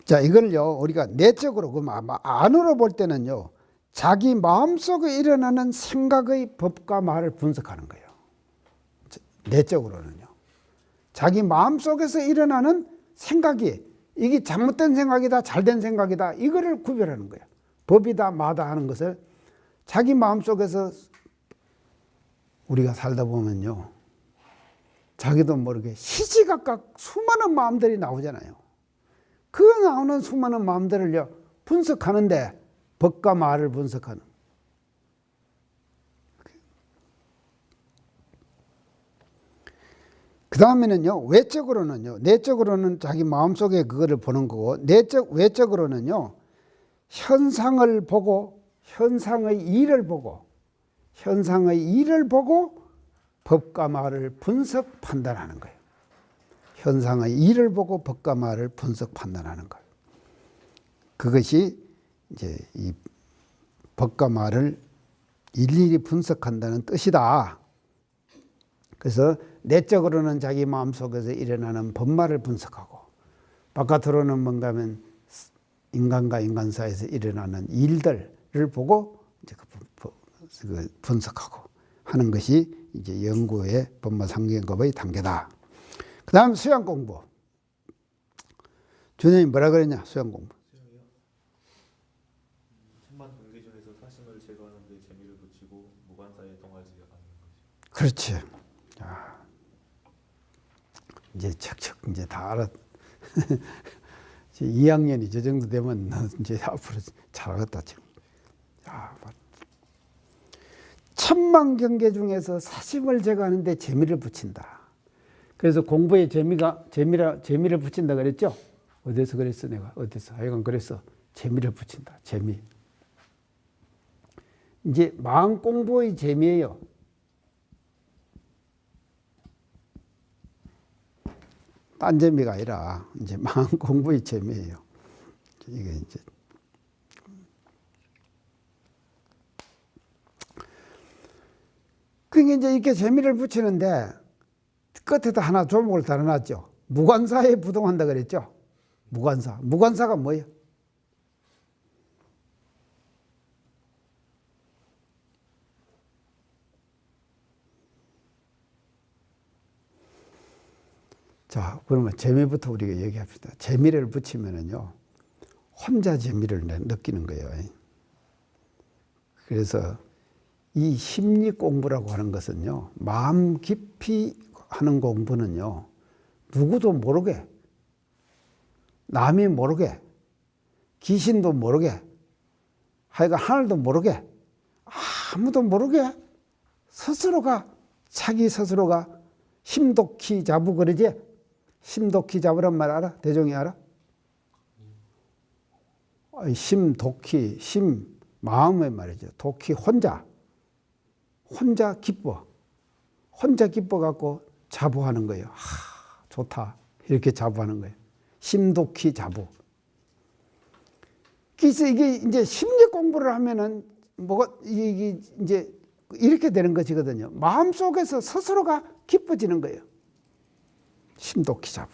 자, 이걸요, 우리가 내적으로, 안으로 볼 때는요, 자기 마음속에 일어나는 생각의 법과 말을 분석하는 거예요. 내적으로는요. 자기 마음속에서 일어나는 생각이, 이게 잘못된 생각이다, 잘된 생각이다, 이거를 구별하는 거예요. 법이다, 마다 하는 것을 자기 마음속에서 우리가 살다 보면요, 자기도 모르게 시시각각 수많은 마음들이 나오잖아요. 그 나오는 수많은 마음들을요, 분석하는데 법과 말을 분석하는. 그 다음에는요, 내적으로는 자기 마음속에 그거를 보는 거고, 외적으로는요, 현상을 보고, 현상의 일을 보고 법과 말을 분석 판단하는 거예요. 현상의 일을 보고 법과 말을 분석 판단하는 거예요. 그것이 이제 이 법과 말을 일일이 분석한다는 뜻이다. 그래서 내적으로는 자기 마음속에서 일어나는 법말을 분석하고, 바깥으로는 뭔가 하면 인간과 인간 사이에서 일어나는 일들을 보고 이제 그 분석하고 하는 것이 이제 연구의 법마상경법의 단계다. 그 다음 수양 공부. 준현이 뭐라 그랬냐? 수양 공부. 수양이요? 천만 경계 중에서 사심을 제거하는 데 재미를 붙이고 무관사에 동하지 않는 것이. 그렇지. 자, 이제 척척 이제 다 알았. 2학년이 저 정도 되면 이제 앞으로 잘하겠다 지금. 야, 천만 경계 중에서 사심을 제거하는데 재미를 붙인다. 그래서 공부에 재미를 붙인다 그랬죠? 어디서 그랬어 내가? 어디서? 하여간 그랬어. 재미를 붙인다. 재미. 이제 마음 공부의 재미예요. 딴 재미가 아니라 이제 마음 공부의 재미예요. 이게 이제 그러니까 이제 이렇게 재미를 붙이는데 끝에다 하나 조목을 달아놨죠. 무관사에 부동한다 그랬죠. 무관사. 무관사가 뭐예요? 자, 그러면 재미부터 우리가 얘기합시다. 재미를 붙이면은요, 혼자 재미를 느끼는 거예요. 그래서 이 심리 공부라고 하는 것은요, 마음 깊이 하는 공부는요, 누구도 모르게, 남이 모르게, 귀신도 모르게, 하여간 하늘도 모르게, 아무도 모르게 스스로가, 자기 스스로가 심독히 자부 그러지? 심독히 자부란 말 알아? 대종이 알아? 심독히, 마음의 말이죠. 독히 혼자 기뻐. 혼자 기뻐갖고 자부하는 거예요. 좋다. 이렇게 자부하는 거예요. 심독히 자부. 그래서 이게 이제 심리 공부를 하면은 이게 이제 이렇게 되는 것이거든요. 마음속에서 스스로가 기뻐지는 거예요. 심독히 자부.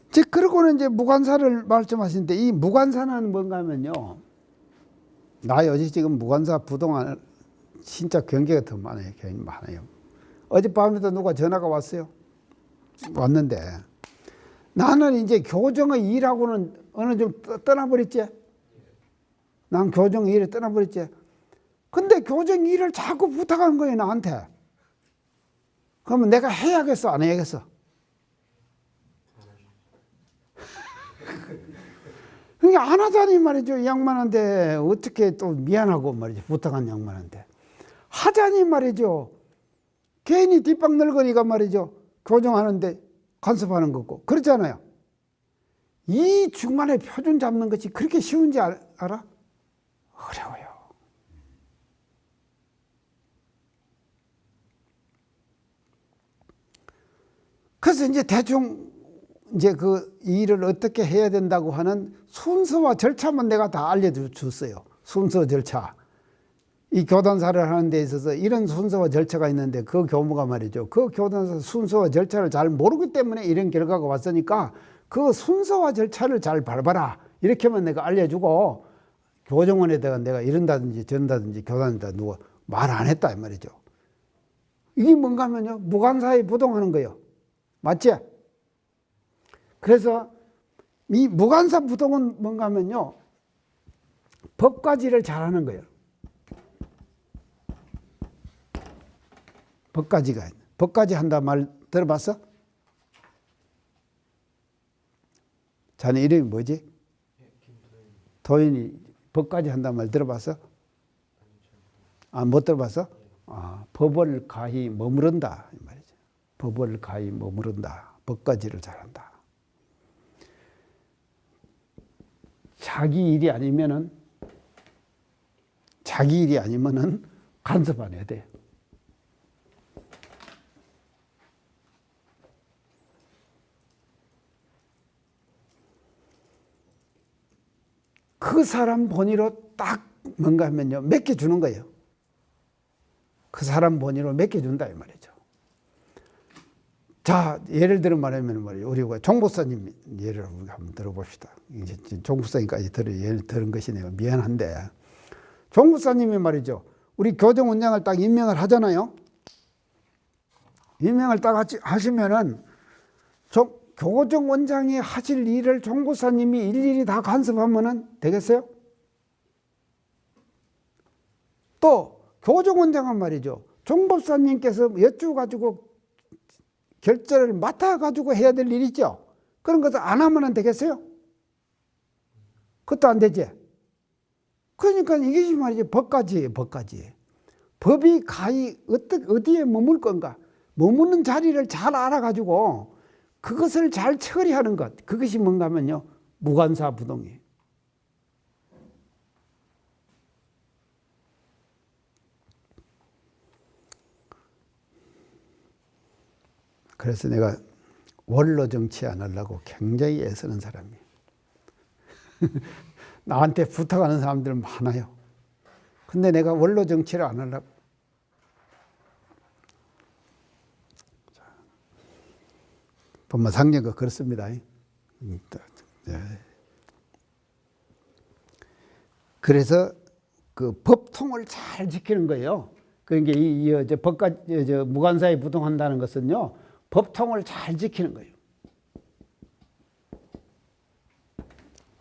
이제 그러고는 이제 무관사를 말씀하시는데, 이 무관사는 뭔가 하면요, 나 어제 지금 무관사 부동안 진짜 경계가 더 많아요. 굉장히 많아요. 어젯밤에도 누가 전화가 왔어요. 왔는데 나는 이제 교정의 일하고는 어느 정도 떠나버렸지. 난 교정 일을 떠나버렸지. 근데 교정 일을 자꾸 부탁하는 거예요, 나한테. 그러면 내가 해야겠어, 안 해야겠어? 그러니까 안 하자니 말이죠. 이 양반한테 어떻게 또 미안하고 말이죠. 부탁한 양반한테. 하자니 말이죠. 괜히 뒷방 늙으니까 말이죠. 교정하는데 간섭하는 거고. 그렇잖아요. 이 중간에 표준 잡는 것이 그렇게 쉬운지 알아? 어려워요. 그래서 이제 대충 이제 그 일을 어떻게 해야 된다고 하는 순서와 절차만 내가 다 알려줬어요. 순서 절차. 이 교단사를 하는 데 있어서 이런 순서와 절차가 있는데 그 교무가 말이죠. 그 교단사 순서와 절차를 잘 모르기 때문에 이런 결과가 왔으니까 그 순서와 절차를 잘 밟아라. 이렇게만 내가 알려주고 교정원에다가 내가 이런다든지 저런다든지 교단에다 누가 말 안 했다 이 말이죠. 이게 뭔가 하면요. 무관사에 부동하는 거예요. 맞지? 그래서 이 무관사 부동은 뭔가 하면요. 법가지를 잘하는 거예요. 법가지 한다 말 들어봤어? 자네 이름이 뭐지? 도인이 법가지 한다 말 들어봤어? 아, 못 들어봤어? 아, 법을 가히 머무른다 이 말이죠. 법을 가히 머무른다. 법가지를 잘한다. 자기 일이 아니면은 간섭 안 해야 돼. 그 사람 본의로 딱 뭔가 하면요. 맡겨주는 거예요. 그 사람 본의로 맡겨준다 이 말이죠. 자, 예를 들어 말하면 말이에요. 우리가 종부사님 예를 한번 들어봅시다. 이제 종부사님까지 예를 들은 것이 내가 미안한데 종부사님이 말이죠. 우리 교정원장을 딱 임명을 하잖아요. 임명을 딱 하시면은 교정원장이 하실 일을 종부사님이 일일이 다 간섭하면은 되겠어요? 또 교정원장은 말이죠. 종법사님께서 여쭈가지고 결제를 맡아가지고 해야 될 일 있죠. 그런 것을 안 하면 되겠어요? 그것도 안 되지. 그러니까 이것이 말이죠. 법까지. 법이 가히 어디에 머물 건가. 머무는 자리를 잘 알아가지고 그것을 잘 처리하는 것. 그것이 뭔가 하면요. 무관사 부동이에요. 그래서 내가 원로 정치 안 하려고 굉장히 애쓰는 사람이에요. 나한테 부탁하는 사람들 많아요. 근데 내가 원로 정치를 안 하려고. 법마 상례가 그렇습니다. 그래서 그 법통을 잘 지키는 거예요. 그러니까 무관사에 부동한다는 것은요. 법통을 잘 지키는 거예요.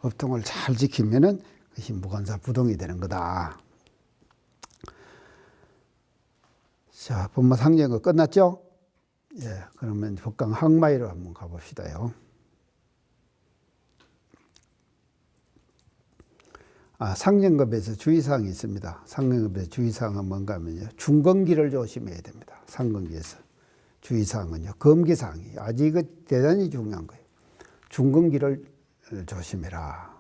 법통을 잘 지키면은 그것이 무관사 부동이 되는 거다. 자, 법마 상례가 끝났죠? 예, 그러면 법강 항마이로 한번 가봅시다요. 상정급에서 주의사항이 있습니다. 상정급의 주의사항은 뭔가 하면요. 중건기를 조심해야 됩니다. 상건기에서. 주의사항은요. 검기사항이 아주 이거 대단히 중요한 거예요. 중건기를 조심해라.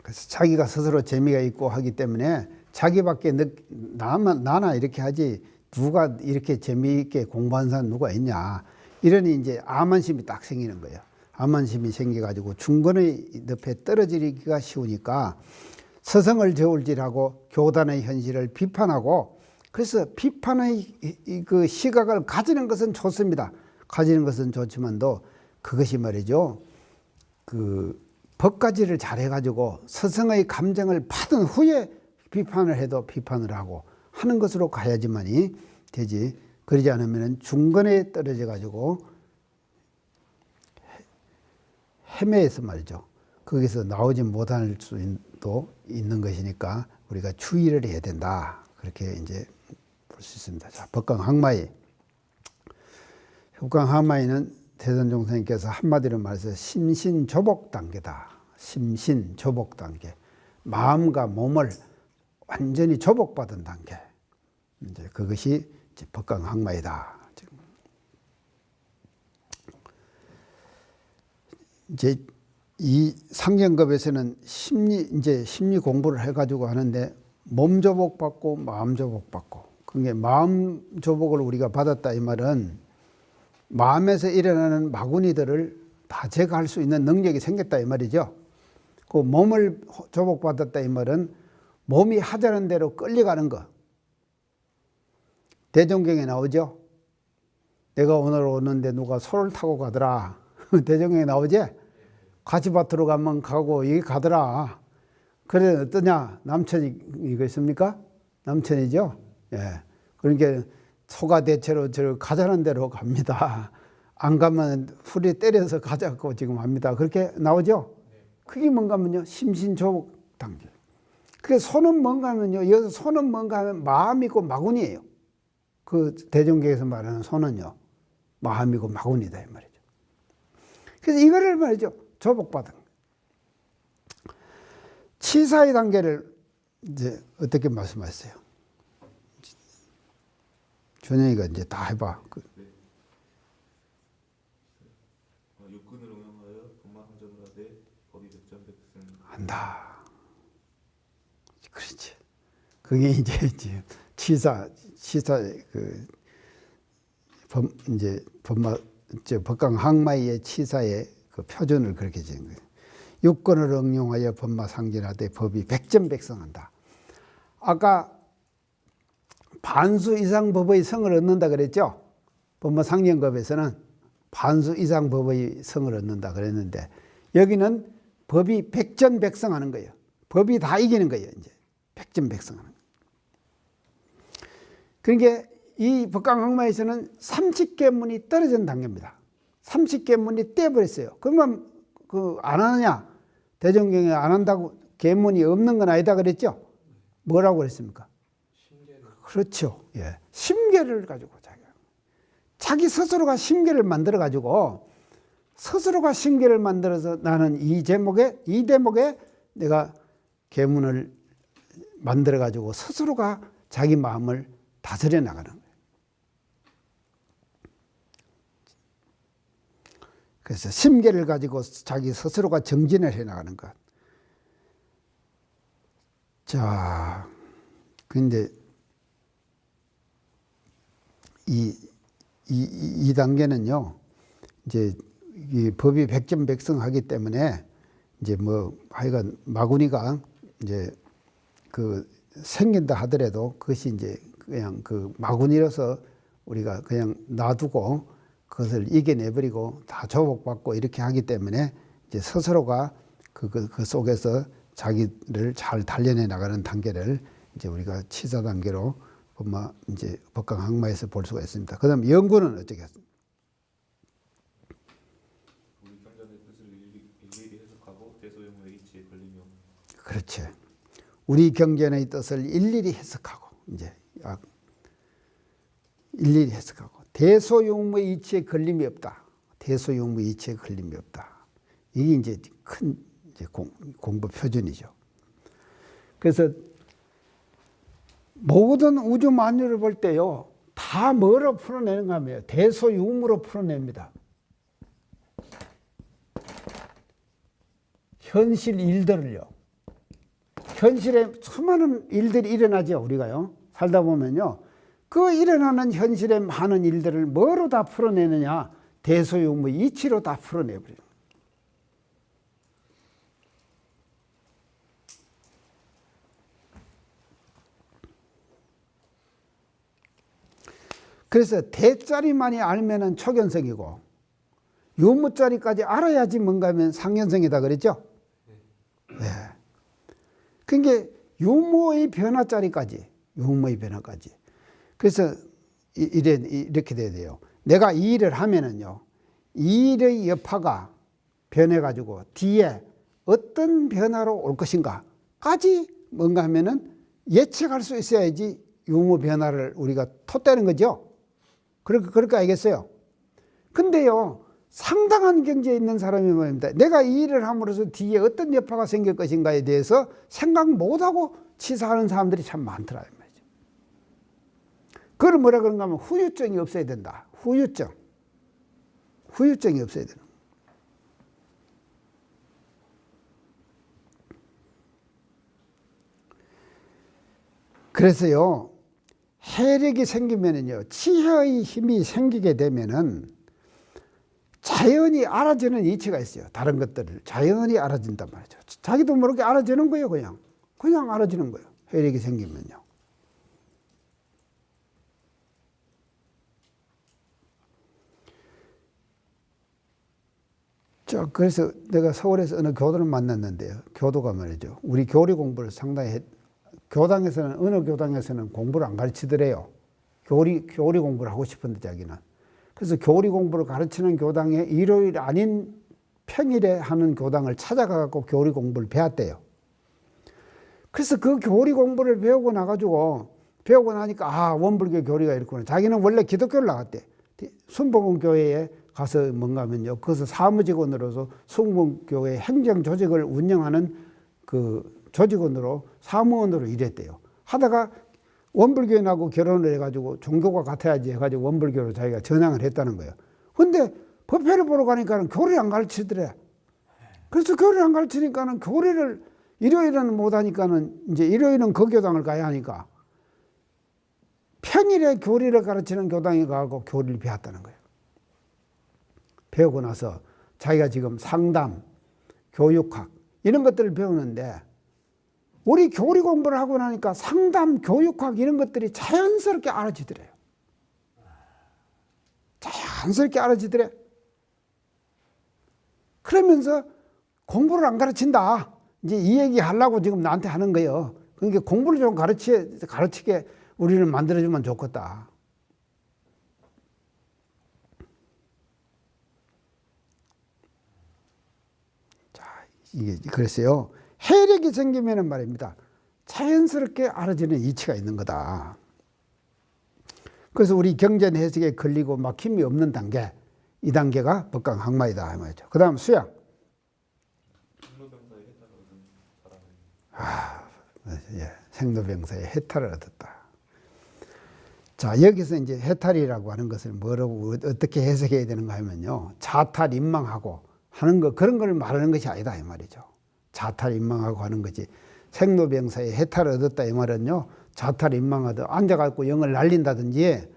그래서 자기가 스스로 재미가 있고 하기 때문에 자기밖에 나나 이렇게 하지 누가 이렇게 재미있게 공부하는 사람 누가 있냐. 이러니 이제 암만심이 딱 생기는 거예요. 암만심이 생겨가지고 중건의 늪에 떨어지기가 쉬우니까 서성을 저울질하고 교단의 현실을 비판하고 그래서 비판의 그 시각을 가지는 것은 좋습니다. 가지는 것은 좋지만도 그것이 말이죠. 그 법가지를 잘해가지고 서성의 감정을 받은 후에 비판을 해도 비판을 하고 하는 것으로 가야지만이 되지. 그러지 않으면 중간에 떨어져 가지고 헤매서 말이죠. 거기서 나오지 못할 수도 있는 것이니까 우리가 주의를 해야 된다. 그렇게 이제 볼 수 있습니다. 자, 법강항마이. 법강항마이는 대선종선님께서 한마디로 말해서 심신조복 단계다. 심신조복 단계. 마음과 몸을 완전히 조복받은 단계. 이제 그것이 이제 법강항마이다. 이제 이 상경급에서는 심리 공부를 해가지고 하는데 몸 조복받고 마음 조복받고 그게 마음 조복을 우리가 받았다 이 말은 마음에서 일어나는 마구니들을 다 제거할 수 있는 능력이 생겼다 이 말이죠. 그 몸을 조복받았다 이 말은 몸이 하자는 대로 끌려가는 거. 대종경에 나오죠. 내가 오늘 오는데 누가 소를 타고 가더라. 대종경에 나오지? 가시밭으로 가면 가고 여기 가더라. 그래 어떠냐? 남천이 이것입니까? 남천이죠. 예. 그러니까 소가 대체로 저 가자는 대로 갑니다. 안 가면 후리 때려서 가자고 지금 합니다. 그렇게 나오죠. 그게 뭔가 하면요, 심신조복 단계. 그 소는 뭔가 하면요, 여기서 소는 뭔가 하면 마음이고 마군이에요. 그 대종경에서 말하는 소는요, 마음이고 마군이다 이 말이죠. 그래서 이거를 말이죠, 조복받은. 치사의 단계를 이제 어떻게 말씀하셨어요? 준영이가 이제 다 해봐. 육군을 응용하여 법마상전을 하되 법이 백전백승 한다. 그렇지. 그게 이제 치사 이제 법강항마의 치사의 그 표준을 그렇게 지은 거예요. 육권을 응용하여 법마상전하되 법이 백전백승한다. 아까 반수 이상 법의 성을 얻는다 그랬죠. 법마상전법에서는 반수 이상 법의 성을 얻는다 그랬는데 여기는 법이 백전백승하는 거예요. 법이 다 이기는 거예요. 이제 백전백승하는 거예요. 그러니까 이 법강항마에서는 30계문이 떨어진 단계입니다. 30계문이 떼버렸어요. 그러면 그 안 하느냐? 대종경에 안 한다고 계문이 없는 건 아니다 그랬죠? 뭐라고 그랬습니까? 심계를. 그렇죠. 예. 심계를 가지고 자기 스스로가 심계를 만들어 가지고 스스로가 심계를 만들어서 나는 이 대목에 내가 계문을 만들어 가지고 스스로가 자기 마음을 다스려 나가는 거예요. 그래서 심계를 가지고 자기 스스로가 정진을 해 나가는 것. 자, 근데 이 단계는요, 이제 이 법이 백전백승하기 때문에 이제 뭐 하여간 마구니가 이제 그 생긴다 하더라도 그것이 이제 그냥 그 마구니로서 우리가 그냥 놔두고 그것을 이겨내버리고 다 조복받고 이렇게 하기 때문에 이제 스스로가 그 속에서 자기를 잘 단련해 나가는 단계를 이제 우리가 치사 단계로 이제 법강항마에서 볼 수가 있습니다. 그다음 영구는 어떻게 했습니까? 우리 경전의 뜻을 일일이 해석하고 대소용의 이치에 걸리며. 그렇지. 우리 경전의 뜻을 일일이 해석하고 이제 일일이 해석하고 대소용의 이치에 걸림이 없다. 대소용의 이치에 걸림이 없다. 이게 이제 큰 이제 공부 표준이죠. 그래서 모든 우주 만유를 볼 때요, 다 뭐로 풀어내는가 하면 대소유무로 풀어냅니다. 현실 일들을요. 현실에 수많은 일들이 일어나죠, 우리가요. 살다 보면요. 그 일어나는 현실에 많은 일들을 뭐로 다 풀어내느냐? 대소유무 이치로 다 풀어내버려요. 그래서 대자리만이 알면은 초견성이고 유무자리까지 알아야지 뭔가 하면 상견성이다 그랬죠? 네. 그러니까 유무의 변화자리까지, 그래서 이렇게 돼야 돼요. 내가 이 일을 하면은요, 이 일의 여파가 변해가지고 뒤에 어떤 변화로 올 것인가까지 뭔가 하면은 예측할 수 있어야지 유무 변화를 우리가 텄다는 거죠. 그렇게 알겠어요. 근데요, 상당한 경지에 있는 사람이 뭐입니다. 내가 이 일을 함으로써 뒤에 어떤 여파가 생길 것인가에 대해서 생각 못하고 치사하는 사람들이 참 많더라. 그걸 뭐라 그런가 하면 후유증이 없어야 된다. 후유증이 없어야 되는. 그래서요, 해력이 생기면은요, 치혀의 힘이 생기게 되면은 자연히 알아주는 이치가 있어요. 다른 것들을 자연히 알아준단 말이죠. 자기도 모르게 알아지는 거예요. 그냥 알아지는 거예요. 혈액이 생기면요. 자, 그래서 내가 서울에서 어느 교도를 만났는데요. 교도가 말이죠. 우리 교리 공부를 상당히 어느 교당에서는 공부를 안 가르치더래요. 교리 공부를 하고 싶은데 자기는. 그래서 교리 공부를 가르치는 교당에 일요일 아닌 평일에 하는 교당을 찾아가고 교리 공부를 배웠대요. 그래서 그 교리 공부를 배우고 나니까 원불교 교리가 이렇구나. 자기는 원래 기독교를 나갔대. 순복음교회에 가서 뭔가 하면요. 거기서 사무직원으로서 순복음교회 행정조직을 운영하는 그 조직원으로 사무원으로 일했대요. 하다가 원불교에 나고 결혼을 해가지고 종교가 같아야지 해가지고 원불교로 자기가 전향을 했다는 거예요. 근데 법회를 보러 가니까는 교리를 안 가르치더래. 그래서 교리를 안 가르치니까는 교리를 일요일은 못 하니까는 이제 일요일은 그 교당을 가야 하니까 평일에 교리를 가르치는 교당에 가고 교리를 배웠다는 거예요. 배우고 나서 자기가 지금 상담, 교육학 이런 것들을 배우는데 우리 교리 공부를 하고 나니까 상담, 교육학 이런 것들이 자연스럽게 알아지더래요. 자연스럽게 알아지더래. 그러면서 공부를 안 가르친다. 이제 이 얘기 하려고 지금 나한테 하는 거예요. 그러니까 공부를 좀 가르치게 우리를 만들어주면 좋겠다. 자, 이게 그랬어요. 혈액이 생기면은 말입니다. 자연스럽게 알아지는 이치가 있는 거다. 그래서 우리 경전 해석에 걸리고 막힘이 없는 단계, 이 단계가 법강항마이다 말이죠. 그 다음 수양. 생로병사의 해탈을 얻었다. 자, 여기서 이제 해탈이라고 하는 것을 뭐라고 어떻게 해석해야 되는가 하면요. 자탈 임망하고 하는 거 그런 걸 말하는 것이 아니다 이 말이죠. 자탈 임망하고 하는 거지. 생로병사의 해탈을 얻었다 이 말은요. 자탈 임망하다 앉아갖고 영을 날린다든지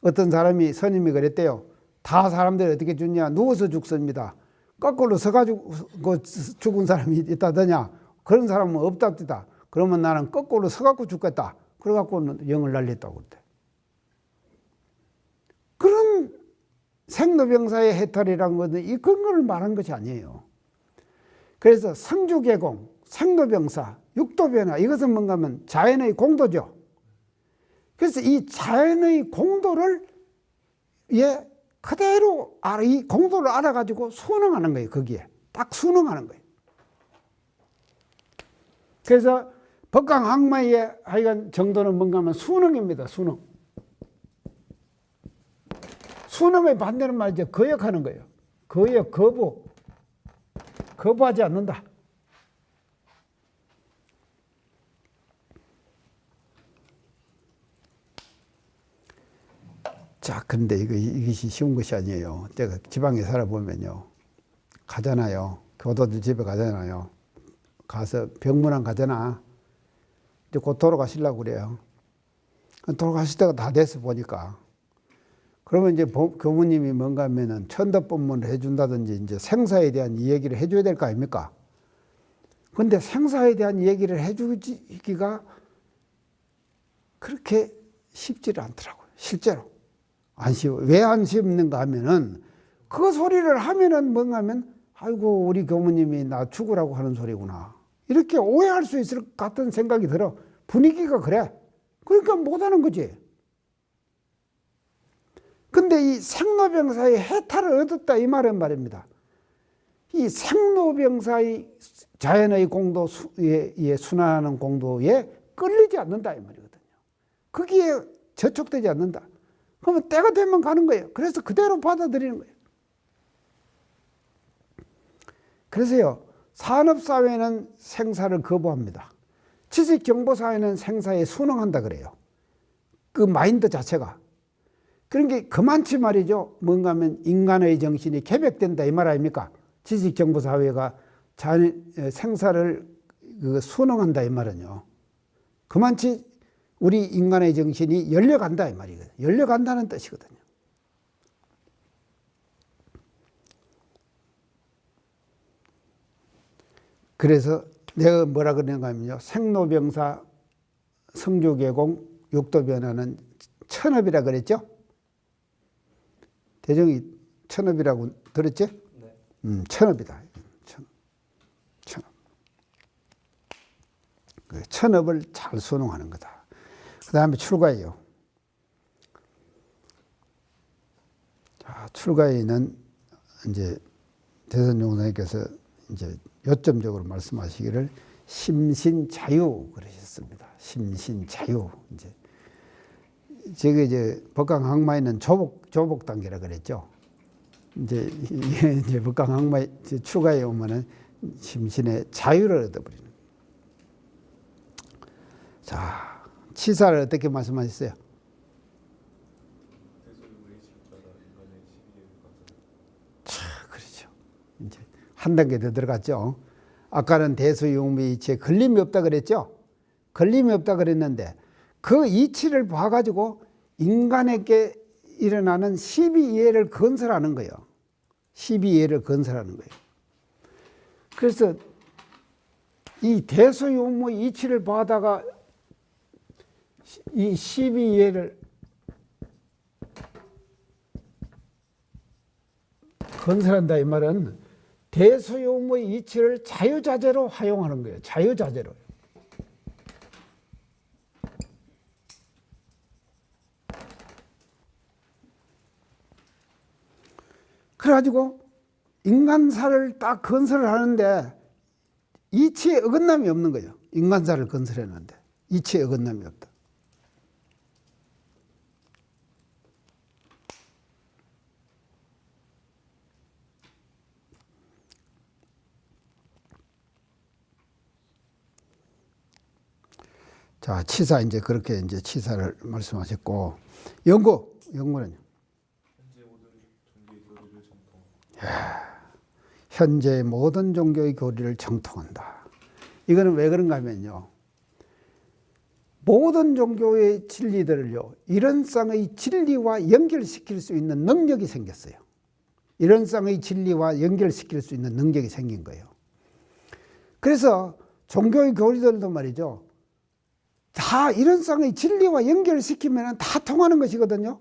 어떤 사람이 스님이 그랬대요. 다 사람들이 어떻게 죽냐? 누워서 죽습니다. 거꾸로 서가지고 죽은 사람이 있다더냐? 그런 사람은 없답니다. 그러면 나는 거꾸로 서갖고 죽겠다. 그래갖고 영을 날렸다고 그랬대. 그런 생로병사의 해탈이라는 것은 그런 걸 말한 것이 아니에요. 그래서 성주개공, 생로병사, 육도변화 이것은 뭔가 하면 자연의 공도죠. 그래서 이 자연의 공도를 그대로 이 공도를 알아가지고 순응하는 거예요. 거기에 딱 순응하는 거예요. 그래서 법강항마의 하여간 정도는 뭔가 하면 순응입니다. 순응. 순응의 반대는 말이죠. 거역하는 거예요. 거역, 거부. 거부하지 않는다. 자, 근데 이것이 쉬운 것이 아니에요. 제가 지방에 살아보면요. 가잖아요. 교도들 집에 가잖아요. 가서 병문안 가잖아. 이제 곧 돌아가시려고 그래요. 돌아가실 때가 다 돼서 보니까. 그러면 이제 교무님이 뭔가 하면은 천도법문을 해준다든지 이제 생사에 대한 이야기를 해줘야 될 거 아닙니까? 근데 생사에 대한 얘기를 해주기가 그렇게 쉽지를 않더라고요. 실제로. 안 쉬워. 왜 안 쉽는가 하면은 그 소리를 하면은 뭔가 하면 아이고 우리 교무님이 나 죽으라고 하는 소리구나. 이렇게 오해할 수 있을 것 같은 생각이 들어. 분위기가 그래. 그러니까 못하는 거지. 근데 이 생로병사의 해탈을 얻었다 이 말은 말입니다. 이 생로병사의 자연의 공도에 순환하는 공도에 끌리지 않는다 이 말이거든요. 거기에 저촉되지 않는다. 그러면 때가 되면 가는 거예요. 그래서 그대로 받아들이는 거예요. 그래서요. 산업사회는 생사를 거부합니다. 지식정보사회는 생사에 순응한다 그래요. 그 마인드 자체가. 그런 게 그만치 말이죠. 뭔가 하면 인간의 정신이 개벽된다 이 말 아닙니까? 지식정보사회가 생사를 순응한다 이 말은요. 그만치 우리 인간의 정신이 열려간다 이 말이거든요. 열려간다는 뜻이거든요. 그래서 내가 뭐라 그러는가 하면요. 생로병사, 성주개공, 육도변화는 천업이라 그랬죠? 대종이 천업이라고 들었지? 네. 천업이다. 천업. 천업을 잘 순응하는 거다. 그 다음에 출가예요. 자, 출가에는 이제 대선종사님께서 이제 요점적으로 말씀하시기를 심신자유 그러셨습니다. 심신자유. 이제 법강항마에는 조복 단계라 그랬죠. 이제 법강항마 출가에 오면은 심신의 자유를 얻어버리는. 자, 치사를 어떻게 말씀하셨어요? 그렇죠. 이제 한 단계 더 들어갔죠. 아까는 대수용미 이치에 걸림이 없다 그랬죠. 걸림이 없다 그랬는데 그 이치를 봐가지고 인간에게 일어나는 12이해를 건설하는 거예요. 12이해를 건설하는 거예요. 그래서 이 대수용무 이치를 봐다가 이 12이해를 건설한다 이 말은 대수용무의 이치를 자유자재로 활용하는 거예요. 자유자재로. 그래가지고 인간사를 딱 건설을 하는데 이치에 어긋남이 없는 거예요. 인간사를 건설했는데 이치에 어긋남이 없다. 자, 치사 이제 그렇게 이제 치사를 말씀하셨고 연구는요. 현재 모든 종교의 교리를 정통한다. 이거는 왜 그런가 하면요. 모든 종교의 진리들을요. 이런상의 진리와 연결시킬 수 있는 능력이 생겼어요. 이런상의 진리와 연결시킬 수 있는 능력이 생긴 거예요. 그래서 종교의 교리들도 말이죠. 다 이런상의 진리와 연결시키면 다 통하는 것이거든요.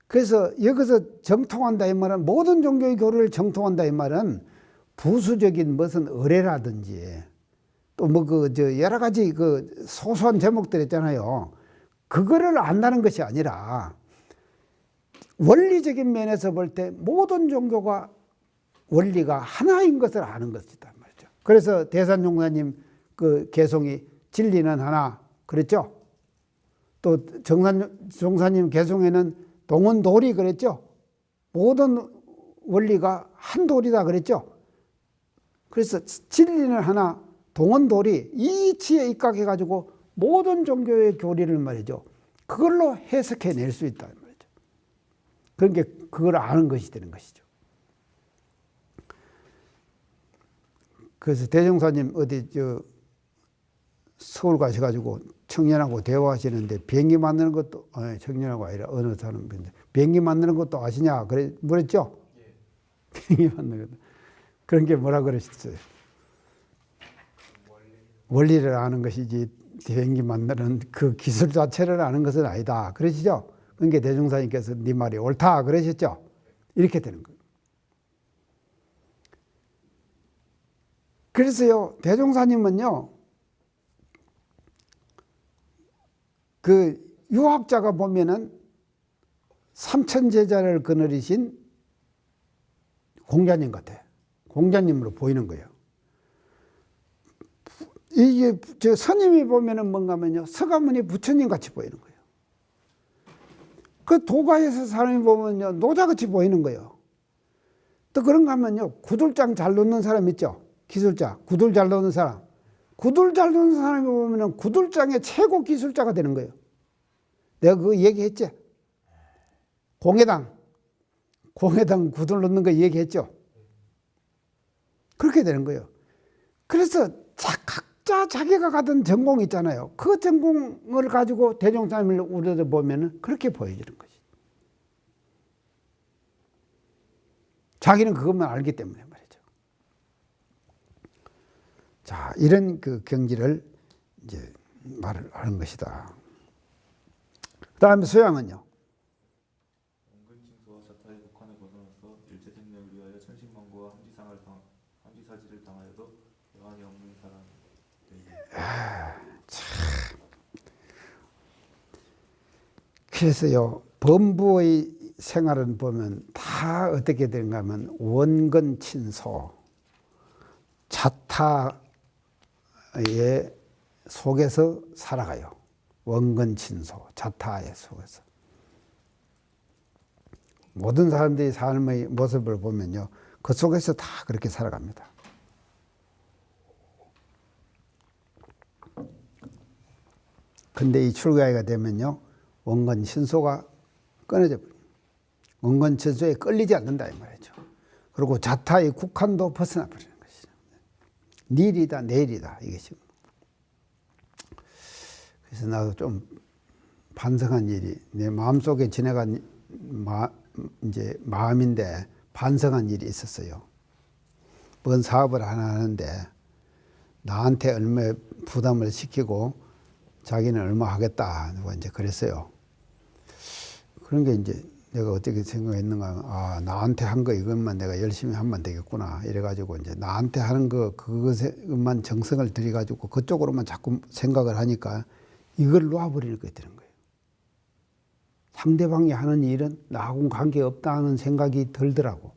그래서 여기서 정통한다 이 말은 모든 종교의 교리를 정통한다 이 말은 부수적인 무슨 의례라든지 또 뭐 여러 가지 소소한 제목들 있잖아요. 그거를 안다는 것이 아니라 원리적인 면에서 볼 때 모든 종교가 원리가 하나인 것을 아는 것이다 말이죠. 그래서 대산종사님 그 개송이 진리는 하나 그랬죠. 또 정산종사님 개송에는 동원도리 그랬죠. 모든 원리가 한 도리다 그랬죠. 그래서 진리는 하나, 동원도리 이 이치에 입각해가지고 모든 종교의 교리를 말이죠. 그걸로 해석해낼 수 있다 말이죠. 그러니까 그걸 아는 것이 되는 것이죠. 그래서 대종사님 어디 서울 가셔가지고 청년하고 대화하시는데 비행기 만드는 것도 청년하고 아니라 어느 사람인데 비행기 만드는 것도 아시냐 그래 물었죠. 예. 비행기 만드는 것 그런 게 뭐라 그러셨어요? 원리를 아는 것이지 비행기 만드는 그 기술 자체를 아는 것은 아니다 그러시죠. 그러니까 대종사님께서 네 말이 옳다 그러셨죠. 이렇게 되는 거예요. 그래서요 대종사님은요. 그 유학자가 보면은 삼천제자를 거느리신 공자님 같아. 공자님으로 보이는 거예요. 이게 스님이 보면은 뭔가 하면요. 서가모니 부처님 같이 보이는 거예요. 그 도가에서 사람이 보면요. 노자같이 보이는 거예요. 또 그런가 하면요. 구들장 잘 놓는 사람 있죠. 기술자. 구들 잘 놓는 사람. 구들 잘 놓는 사람이 보면은 구들장의 최고 기술자가 되는 거예요. 내가 그거 얘기했지. 공회당 구들 놓는 거 얘기했죠. 그렇게 되는 거예요. 그래서 각자 자기가 가던 전공 있잖아요. 그 전공을 가지고 대종사님을 우러져 보면은 그렇게 보여지는 거지. 자기는 그것만 알기 때문에 말이죠. 자, 이런 그 경지를 이제 말을 하는 것이다. 그 다음에 수양은요. 원근친소와 자타의 국한을 벗어나서 일체 생명을 위하여 천신만고와 함지사지를 당하여도 여한이 없는 사람. 그래서요, 범부의 생활은 보면 다 어떻게 되는가 하면 원근친소, 자타의 속에서 살아가요. 원근친소, 자타의 속에서. 모든 사람들이 삶의 모습을 보면요, 그 속에서 다 그렇게 살아갑니다. 근데 이 출가해가 되면요, 원근친소가 끊어져 버립니다. 원근친소에 끌리지 않는다 이 말이죠. 그리고 자타의 국한도 벗어나 버리는 것이죠. 닐이다, 내일이다 이것이. 그래서 나도 좀 반성한 일이 내 마음속에 지나간 이제 마음인데 반성한 일이 있었어요. 뭔 사업을 하나 하는데 나한테 얼마 부담을 시키고 자기는 얼마 하겠다 누가 이제 그랬어요. 그런 게 이제 내가 어떻게 생각했는가 하면, 아, 나한테 한 거 이것만 내가 열심히 하면 되겠구나 이래가지고 이제 나한테 하는 거 그것에만 정성을 들여가지고 그쪽으로만 자꾸 생각을 하니까 이걸 놓아버리는 게 되는 거예요. 상대방이 하는 일은 나하고는 관계없다는 생각이 들더라고.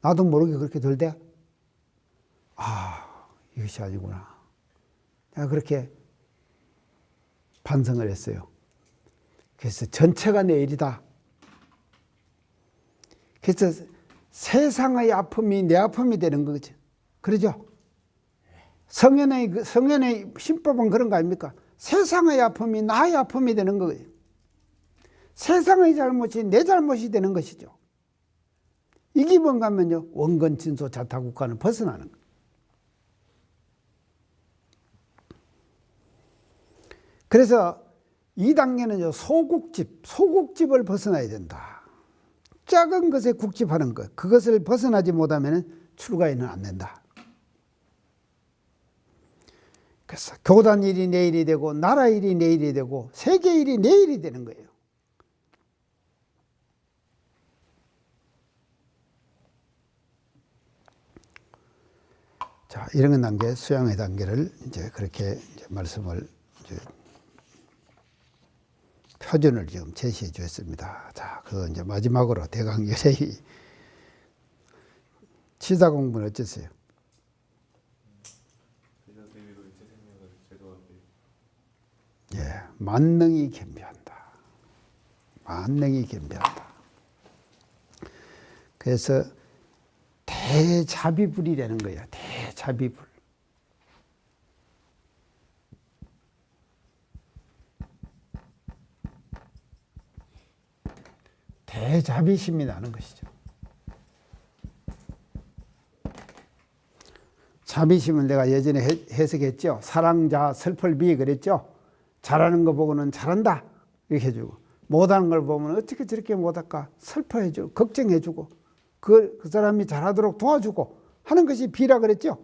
나도 모르게 그렇게 들대. 아, 이것이 아니구나. 내가 그렇게 반성을 했어요. 그래서 전체가 내 일이다. 그래서 세상의 아픔이 내 아픔이 되는 거죠. 그러죠? 성현의 신법은 그런 거 아닙니까? 세상의 아픔이 나의 아픔이 되는 거예요. 세상의 잘못이 내 잘못이 되는 것이죠. 이게 뭔가 하면요, 원근친소 자타국한을 벗어나는 거예요. 그래서 2단계는요, 소국집을 벗어나야 된다. 작은 것에 국집하는 것, 그것을 벗어나지 못하면 출가에는 안 된다. 그래서 교단 일이 내일이 되고 나라 일이 내일이 되고 세계 일이 내일이 되는 거예요. 자, 이런 단계, 수양의 단계를 이제 그렇게 이제 말씀을 이제 표준을 지금 제시해 주었습니다. 자, 그 이제 마지막으로 대강열의 치사 공부는 어땠어요? 예, 만능이 겸비한다. 만능이 겸비한다. 그래서 대자비불이라는 거예요. 대자비불. 대자비심이 나는 것이죠. 자비심은 내가 예전에 해석했죠. 사랑자 슬펄비 그랬죠. 잘하는 거 보고는 잘한다 이렇게 해주고, 못하는 걸 보면 어떻게 저렇게 못할까 슬퍼해주고 걱정해주고 그 사람이 잘하도록 도와주고 하는 것이 비라 그랬죠.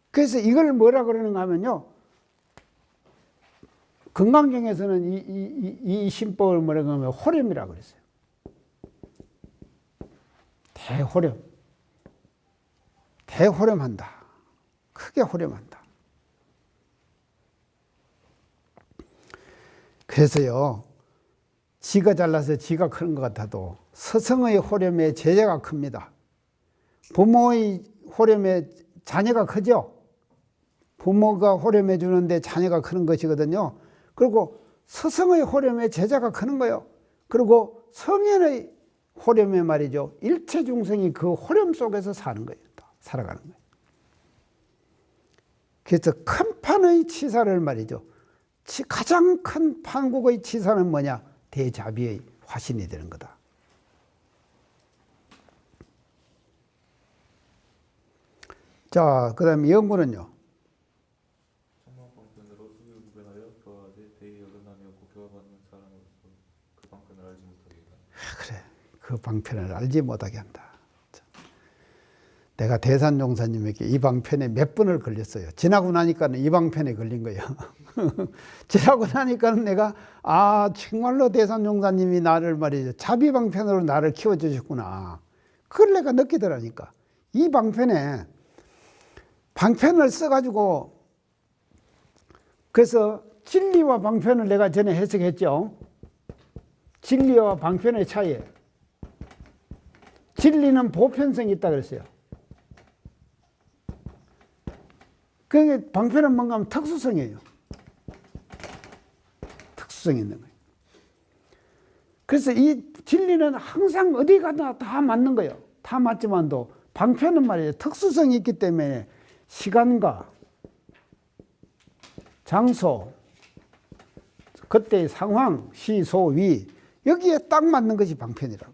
그래서 이걸 뭐라 그러는가 하면요, 건강경에서는 이 신법을 뭐라고 하면 호렴이라고 그랬어요. 대호렴. 대호렴한다. 크게 호렴한다. 그래서요, 지가 잘나서 지가 큰 것 같아도 스승의 호렴에 제자가 큽니다. 부모의 호렴에 자녀가 크죠. 부모가 호렴해 주는데 자녀가 크는 것이거든요. 그리고 스승의 호렴에 제자가 크는 거예요. 그리고 성현의 호렴에 말이죠, 일체 중생이 그 호렴 속에서 사는 거예요. 살아가는 거예요. 그래서 큰 판의 치사를 말이죠, 가장 큰 판국의 치사는 뭐냐? 대자비의 화신이 되는 거다. 자, 그 다음에 영구는요. 천만방편으로 수교구변하여 교화하되 대의 어긋남이 없고 교화받는 사람으로서 그 방편을 알지 못하게 한다. 그래, 그 방편을 알지 못하게 한다. 내가 대산종사님에게 이 방편에 몇 번을 걸렸어요. 지나고 나니까는 이 방편에 걸린 거예요. 지나고 나니까는 내가 정말로 대산종사님이 나를 말이죠. 자비 방편으로 나를 키워주셨구나. 그걸 내가 느끼더라니까. 이 방편에 방편을 써가지고 그래서 진리와 방편을 내가 전에 해석했죠. 진리와 방편의 차이. 진리는 보편성이 있다 그랬어요. 그러니까 방편은 뭔가 하면 특수성이에요. 특수성이 있는 거예요. 그래서 이 진리는 항상 어디 가나 다 맞는 거예요. 다 맞지만도 방편은 말이에요. 특수성이 있기 때문에 시간과 장소, 그때의 상황, 시, 소, 위 여기에 딱 맞는 것이 방편이라고.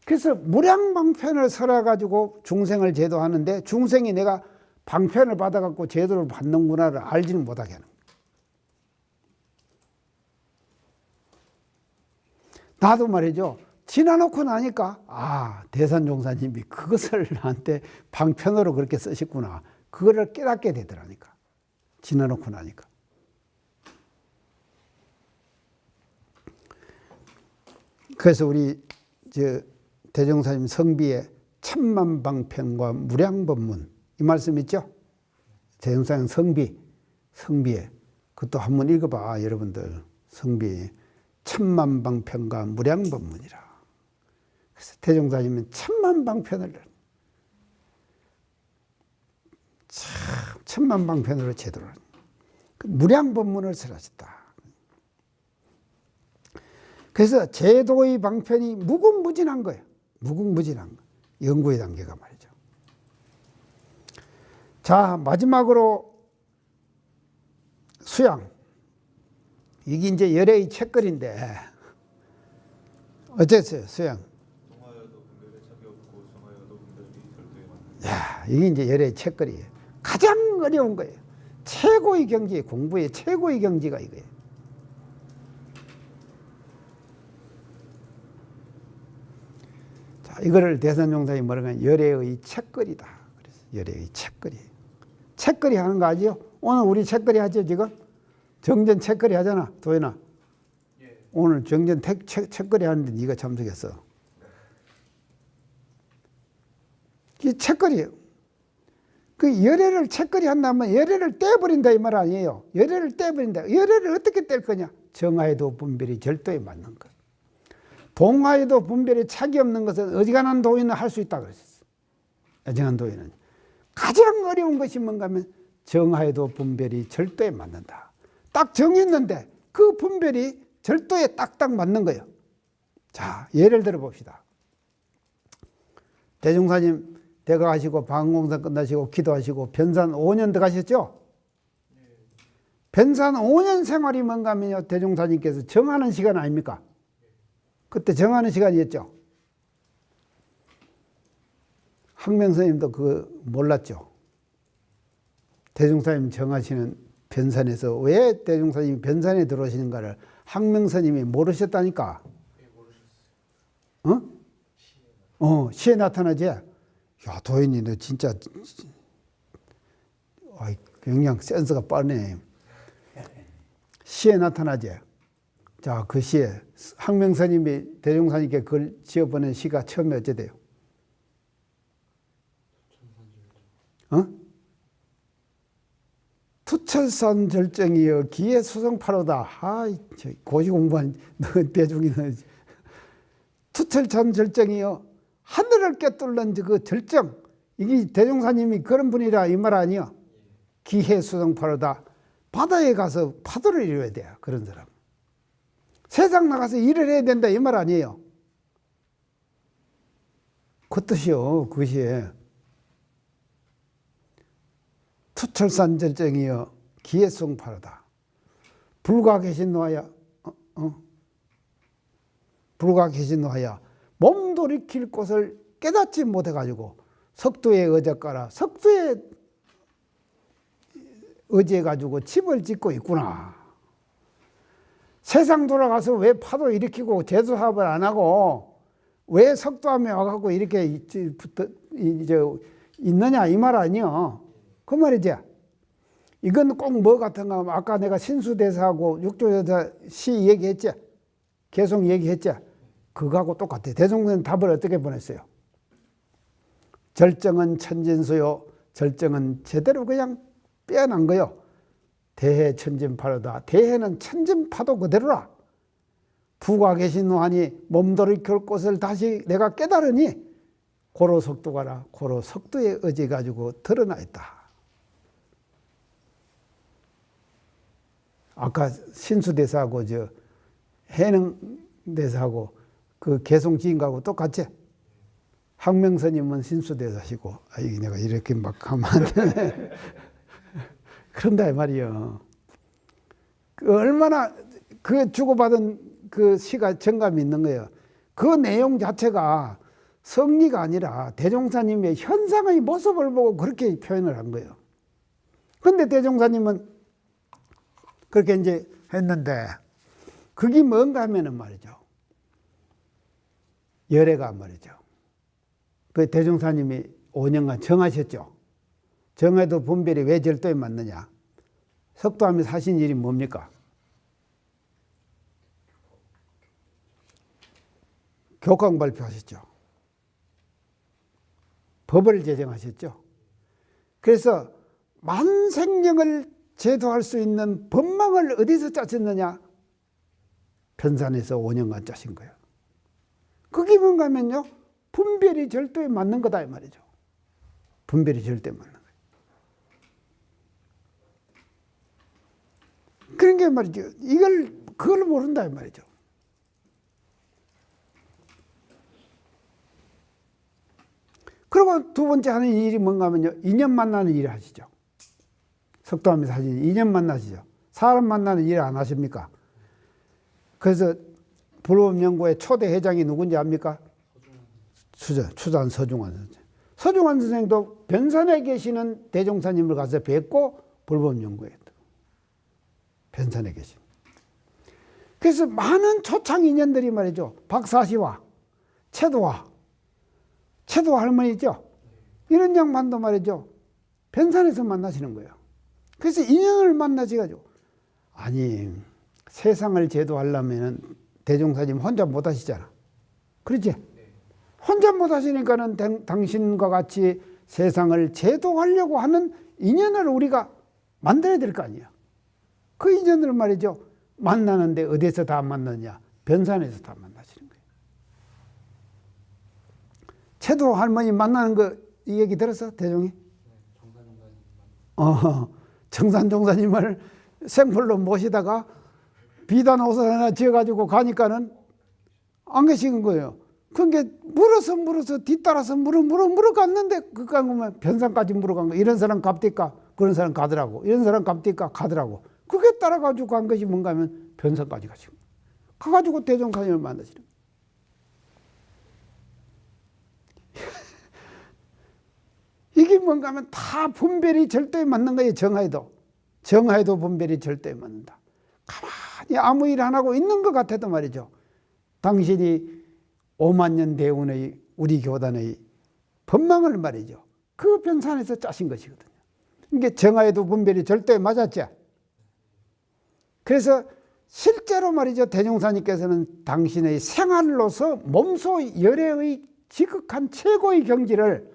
그래서 무량방편을 설해가지고 중생을 제도하는데 중생이 내가 방편을 받아갖고 제도를 받는구나를 알지는 못하게 하는 거예요. 나도 말이죠. 지나놓고 나니까 대산종사님이 그것을 나한테 방편으로 그렇게 쓰셨구나. 그거를 깨닫게 되더라니까. 지나놓고 나니까. 그래서 우리 대종사님 성비에 천만방편과 무량법문 이 말씀 있죠? 대종사님 성비에 그것도 한번 읽어봐 여러분들. 성비 천만방편과 무량법문이라. 그래서 대종사님은 천만방편을 천만방편으로 제도를 무량법문을 설하셨다. 그래서 제도의 방편이 무궁무진한 거예요. 무궁무진한 거. 연구의 단계가 말이죠. 자, 마지막으로 수양. 이게 이제 열애의 책거리인데 어땠어요, 수양? 동하여도 분별에 차이 없고 정하여도 분별이 절도에 맞는. 야, 이게 이제 열애의 책거리예요. 가장 어려운 거예요. 최고의 경지, 공부의 최고의 경지가 이거예요. 자, 이거를 대산종사님이 뭐라고 하냐, 열애의 책거리다. 그래서 열애의 책거리. 책거리 하는 거 아니요? 오늘 우리 책거리 하죠, 지금? 정전 책거리 하잖아, 도현아. 예. 오늘 정전 책거리 하는데 네가 참석했어. 이 책거리예요. 그 열애를 책거리 한다면 열애를 떼버린다 이 말 아니에요. 열애를 떼버린다. 열애를 어떻게 뗄 거냐? 정하에도 분별이 절도에 맞는 것. 동하에도 분별이 차이 없는 것은 어지간한 도인은 할 수 있다 그랬었어. 어지간한 도인은. 가장 어려운 것이 뭔가 하면 정하에도 분별이 절도에 맞는다. 딱 정했는데 그 분별이 절도에 딱딱 맞는 거예요. 자, 예를 들어 봅시다. 대종사님 대가하시고 방공사 끝나시고 기도하시고 변산 5년 들어가셨죠? 변산 5년 생활이 뭔가 하면요, 대종사님께서 정하는 시간 아닙니까? 그때 정하는 시간이었죠. 항명스님도 그거 몰랐죠. 대종사님 정하시는 변산에서 왜 대종사님이 변산에 들어오시는가를 항명스님이 모르셨다니까. 시에 나타나지. 야, 도인이 너 진짜 영양 센스가 빠르네. 시에 나타나지. 자, 그 시에 항명스님이 대종사님께 글 지어보낸 시가 처음에 어째 돼요? 투철선 절정이여 기의 수성파로다. 고시 공부한 대중이는 투철선 절정이여 하늘을 꿰뚫는 그 절정. 이게 대종사님이 그런 분이라 이 말 아니야. 기의 수성파로다. 바다에 가서 파도를 이뤄야 돼요. 그런 사람. 세상 나가서 일을 해야 된다 이 말 아니에요. 그 뜻이요. 그것이 투철산 절정이여 기회성파로다. 불과 계신 노하야 불과 계신 노하야 몸돌이킬 곳을 깨닫지 못해가지고 석두에 의적가라 석두에 의지해가지고 집을 짓고 있구나. 세상 돌아가서 왜 파도 일으키고 제수사업을 안 하고 왜 석도암에 와갖고 이렇게 있느냐 이 말 아니요. 그 말이지. 이건 꼭 뭐 같은가 하면 아까 내가 신수대사하고 육조대사 시 얘기했지. 계속 얘기했지. 그거하고 똑같아. 대종사는 답을 어떻게 보냈어요? 절정은 천진수요. 절정은 제대로 그냥 빼어난 거요. 대해 천진파도다. 대해는 천진파도 그대로라. 부가 계신 노하니 몸돌이킬 곳을 다시 내가 깨달으니 고로 석도가라. 고로 석도의 의지 가지고 드러나 있다. 아까 신수대사하고 저 해능대사하고 그 개송지인하고 똑같지? 항명스님은 신수대사시고, 내가 이렇게 막 하면 안 되네. 그런다 이 말이요. 그 얼마나 그 주고받은 그 시가 정감이 있는 거예요. 그 내용 자체가 성리가 아니라 대종사님의 현상의 모습을 보고 그렇게 표현을 한 거예요. 근데 대종사님은 그렇게 이제 했는데, 그게 뭔가 하면은 말이죠. 열애가 말이죠. 그 대종사님이 5년간 정하셨죠. 정해도 분별이 왜 절도에 맞느냐. 석도암에 사신 일이 뭡니까? 교강 발표하셨죠. 법을 제정하셨죠. 그래서 만생령을 제도할 수 있는 법망을 어디서 짜셨느냐? 변산에서 5년간 짜신 거예요. 그게 뭔가 하면요. 분별이 절도에 맞는 거다 이 말이죠. 분별이 절도에 맞는 거예요. 그런 게 말이죠. 그걸 모른다 이 말이죠. 그리고 두 번째 하는 일이 뭔가 하면요. 인연 만나는 일을 하시죠. 석도암에 사신 2년 만나시죠. 사람 만나는 일 안 하십니까? 그래서 불법연구회 초대 회장이 누군지 압니까? 추산 서중환 선생. 서중환 선생도 변산에 계시는 대종사님을 가서 뵙고 불법연구회 변산에 계신. 그래서 많은 초창 인연들이 말이죠. 박사시와 채도와 할머니죠. 이런 양반도 말이죠. 변산에서 만나시는 거예요. 그래서 인연을 만나셔가지고, 아니 세상을 제도하려면 대종사님 혼자 못 하시잖아. 그렇지? 혼자 못 하시니까는 당신과 같이 세상을 제도하려고 하는 인연을 우리가 만들어야 될 거 아니야. 그 인연을 말이죠. 만나는데 어디서 다 만나냐? 변산에서 다 만나시는 거예요. 채도 할머니 만나는 거 이 얘기 들었어? 대종이? 정산종사님을 생풀로 모시다가 비단 옷을 하나 지어가지고 가니까는 안 계시는 거예요. 그게 물어서 뒤따라서 물어 갔는데 그 가면 변산까지 물어간 거. 이런 사람 갑디까 그런 사람 가더라고. 이런 사람 갑디까 가더라고. 그게 따라가지고 간 것이 뭔가 하면 변산까지 가시고. 가가지고 대종사님을 만나시는 거예요. 이게 뭔가 하면 다 분별이 절도에 맞는 거예요. 정하에도 분별이 절도에 맞는다. 가만히 아무 일 안 하고 있는 것 같아도 말이죠. 당신이 5만 년 대운의 우리 교단의 법망을 말이죠. 그 변산에서 짜신 것이거든요. 이게 정하에도 분별이 절도에 맞았죠. 그래서 실제로 말이죠. 대종사님께서는 당신의 생활로서 몸소 열애의 지극한 최고의 경지를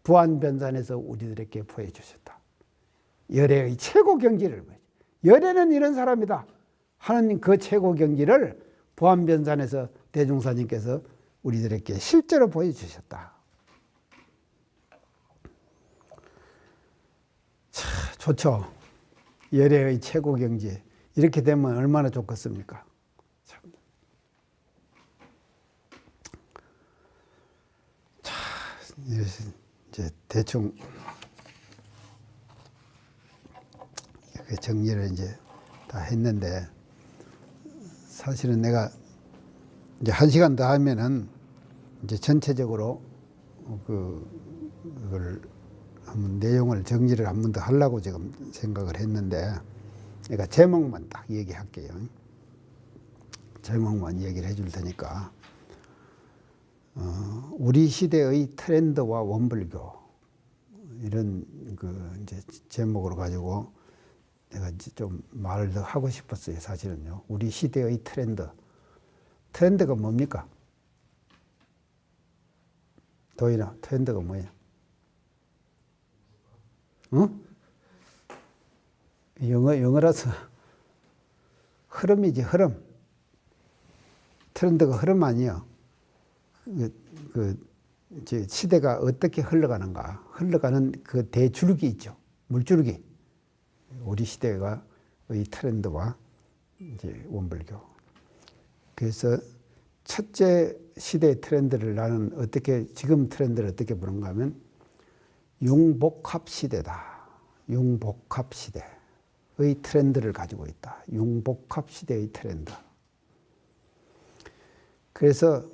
부안변산에서 우리들에게 보여주셨다. 열애의 최고 경지를. 열애는 이런 사람이다 하는 그 최고 경지를 부안변산에서 대종사님께서 우리들에게 실제로 보여주셨다. 참 좋죠. 열애의 최고 경지. 이렇게 되면 얼마나 좋겠습니까? 참. 자, 이제 대충 정리를 이제 다 했는데, 사실은 내가 이제 1시간 더 하면은 이제 전체적으로 그걸 한번 내용을 정리를 한 번 더 하려고 지금 생각을 했는데, 내가 제목만 딱 얘기할게요. 제목만 얘기를 해줄 테니까. 우리 시대의 트렌드와 원불교 이런 이제 제목으로 가지고 내가 이제 좀 말을 더 하고 싶었어요. 사실은요. 우리 시대의 트렌드가 뭡니까? 도인아, 트렌드가 뭐야? 응? 영어라서 흐름이지, 흐름. 트렌드가 흐름 아니에요. 이제 시대가 어떻게 흘러가는가, 흘러가는 그 대줄기 있죠. 물줄기. 우리 시대의 트렌드와 이제 원불교. 그래서 첫째 시대의 트렌드를 나는 지금 트렌드를 어떻게 보는가 하면 융복합 시대다. 융복합 시대의 트렌드를 가지고 있다. 융복합 시대의 트렌드. 그래서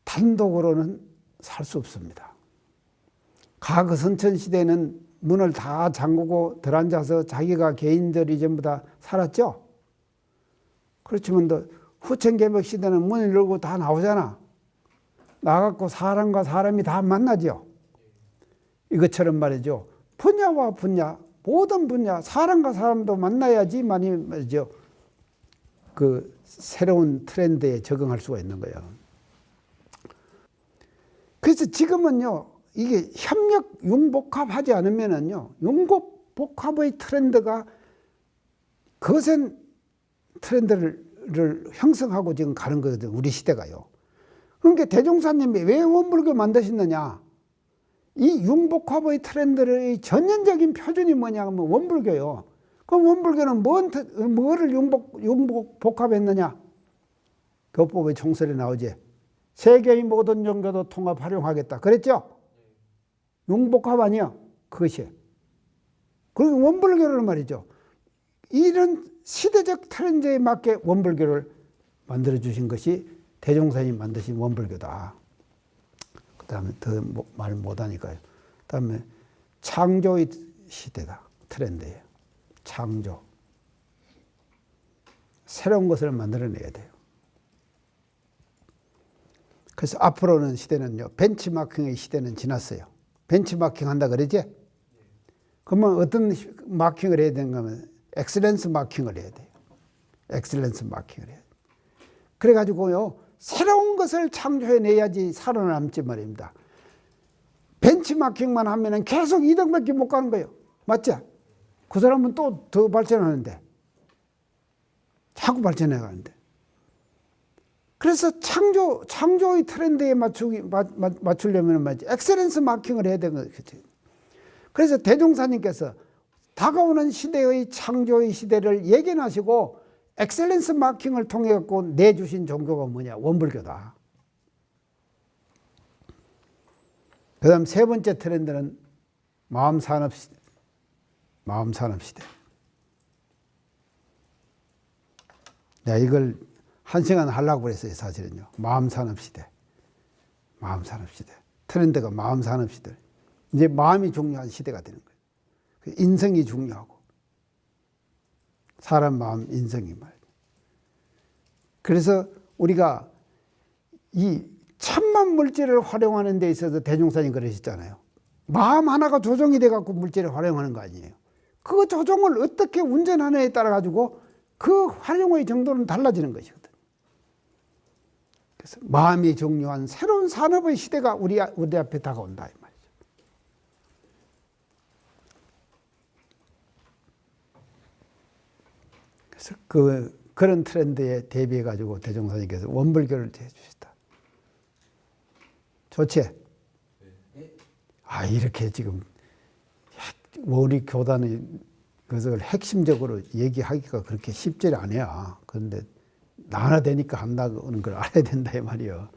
단독으로는 살 수 없습니다. 과거 선천시대는 문을 다 잠그고 들어앉아서 자기가 개인들이 전부 다 살았죠. 그렇지만 후천개벽 시대는 문을 열고 다 나오잖아. 나가고 사람과 사람이 다 만나죠. 이것처럼 말이죠. 분야와 분야, 모든 분야, 사람과 사람도 만나야지만이 말이죠. 그 새로운 트렌드에 적응할 수가 있는 거예요. 그래서 지금은요, 이게 협력 융복합하지 않으면은요, 융복합의 트렌드가 거센 트렌드를 형성하고 지금 가는 거거든요. 우리 시대가요. 그러니까 대종사님이 왜 원불교 만드셨느냐? 이 융복합의 트렌드의 전형적인 표준이 뭐냐 하면 원불교요. 그럼 원불교는 뭐를 융복합했느냐? 교법의 총설에 나오지. 세계의 모든 종교도 통합 활용하겠다. 그랬죠? 융복합 아니야? 그것이. 그리고 원불교를 말이죠. 이런 시대적 트렌드에 맞게 원불교를 만들어주신 것이 대종사님이 만드신 원불교다. 그 다음에 더 말 못하니까요. 그 다음에 창조의 시대다. 트렌드예요. 창조. 새로운 것을 만들어내야 돼요. 그래서 앞으로는 시대는요, 벤치마킹의 시대는 지났어요. 벤치마킹 한다 그러지? 그러면 어떤 마킹을 해야 되는가 하면 엑셀런스 마킹을 해야 돼요. 엑셀런스 마킹을 해야 돼요. 그래가지고요, 새로운 것을 창조해내야지 살아남지 말입니다. 벤치마킹만 하면은 계속 2등밖에 못 가는 거예요. 맞죠? 그 사람은 또 더 발전하는데. 자꾸 발전해 가는데. 그래서 창조의 트렌드에 맞추려면 말이지. 엑셀런스 마킹을 해야 되는 거죠. 그래서 대종사님께서 다가오는 시대의 창조의 시대를 예견하시고 엑셀런스 마킹을 통해 갖고 내주신 종교가 뭐냐? 원불교다. 그 다음 세 번째 트렌드는 마음산업 시대. 마음산업 시대. 야, 이걸 1시간 하려고 그랬어요, 사실은요. 마음산업 시대. 마음산업 시대. 트렌드가 마음산업 시대. 이제 마음이 중요한 시대가 되는 거예요. 인성이 중요하고. 사람 마음, 인성이 말이에요. 그래서 우리가 이 천만 물질을 활용하는 데 있어서 대종사님 그러셨잖아요. 마음 하나가 조종이 돼갖고 물질을 활용하는 거 아니에요. 그 조종을 어떻게 운전하느냐에 따라 가지고 그 활용의 정도는 달라지는 것이거든요. 그래서 마음이 중요한 새로운 산업의 시대가 우리 앞에 다가온다 이 말이죠. 그래서 그런 트렌드에 대비해 가지고 대종사님께서 원불교를 해주셨다. 좋지? 이렇게 지금 우리 교단의 그것을 핵심적으로 얘기하기가 그렇게 쉽지 않아요. 그런데 나나 되니까 한다는 걸 알아야 된다 이 말이에요.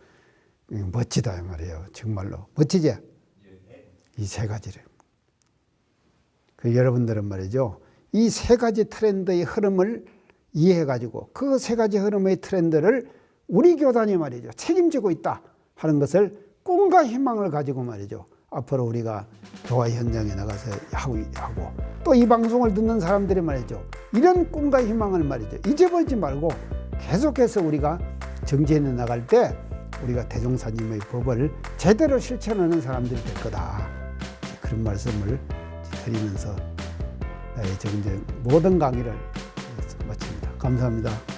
멋지다 이 말이에요. 정말로 멋지지? 이 세 가지를. 여러분들은 말이죠. 이 세 가지 트렌드의 흐름을 이해해가지고 그 세 가지 흐름의 트렌드를 우리 교단이 말이죠. 책임지고 있다 하는 것을 꿈과 희망을 가지고 말이죠. 앞으로 우리가 교화 현장에 나가서 하고 또 이 방송을 듣는 사람들이 말이죠. 이런 꿈과 희망을 말이죠. 잊어버리지 말고 계속해서 우리가 정진해 나갈 때 우리가 대종사님의 법을 제대로 실천하는 사람들이 될 거다. 그런 말씀을 드리면서 나의 이제 모든 강의를 마칩니다. 감사합니다.